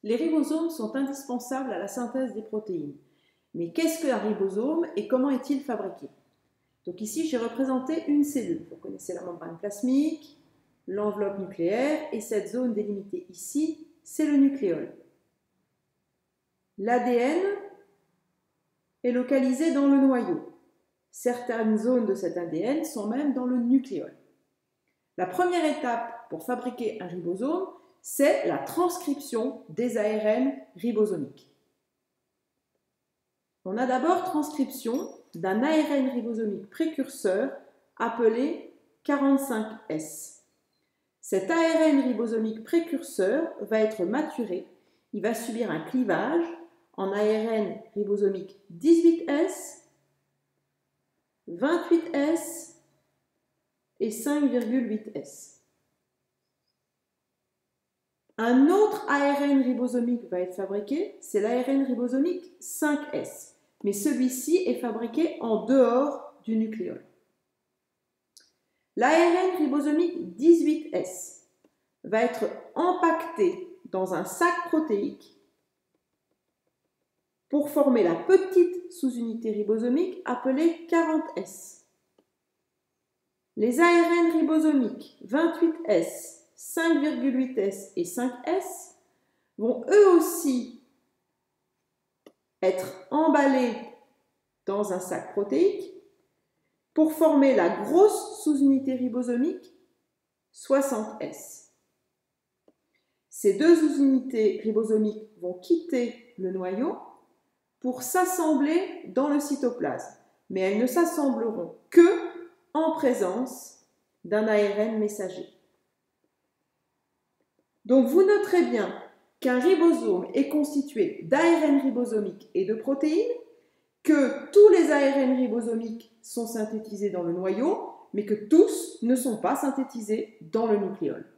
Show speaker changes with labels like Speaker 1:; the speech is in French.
Speaker 1: Les ribosomes sont indispensables à la synthèse des protéines. Mais qu'est-ce qu'un ribosome et comment est-il fabriqué? Donc ici, j'ai représenté une cellule. Vous connaissez la membrane plasmique, l'enveloppe nucléaire, et cette zone délimitée ici, c'est le nucléole. L'ADN est localisé dans le noyau. Certaines zones de cet ADN sont même dans le nucléole. La première étape pour fabriquer un ribosome, c'est la transcription des ARN ribosomiques. On a d'abord transcription d'un ARN ribosomique précurseur appelé 45S. Cet ARN ribosomique précurseur va être maturé, il va subir un clivage en ARN ribosomique 18S, 28S et 5,8S. Un autre ARN ribosomique va être fabriqué, c'est l'ARN ribosomique 5S, mais celui-ci est fabriqué en dehors du nucléole. L'ARN ribosomique 18S va être empaqueté dans un sac protéique pour former la petite sous-unité ribosomique appelée 40S. Les ARN ribosomiques 28S, 5,8S et 5S vont eux aussi être emballés dans un sac protéique pour former la grosse sous-unité ribosomique 60S. Ces deux sous-unités ribosomiques vont quitter le noyau pour s'assembler dans le cytoplasme, mais elles ne s'assembleront que en présence d'un ARN messager. Donc vous noterez bien qu'un ribosome est constitué d'ARN ribosomiques et de protéines, que tous les ARN ribosomiques sont synthétisés dans le noyau, mais que tous ne sont pas synthétisés dans le nucléole.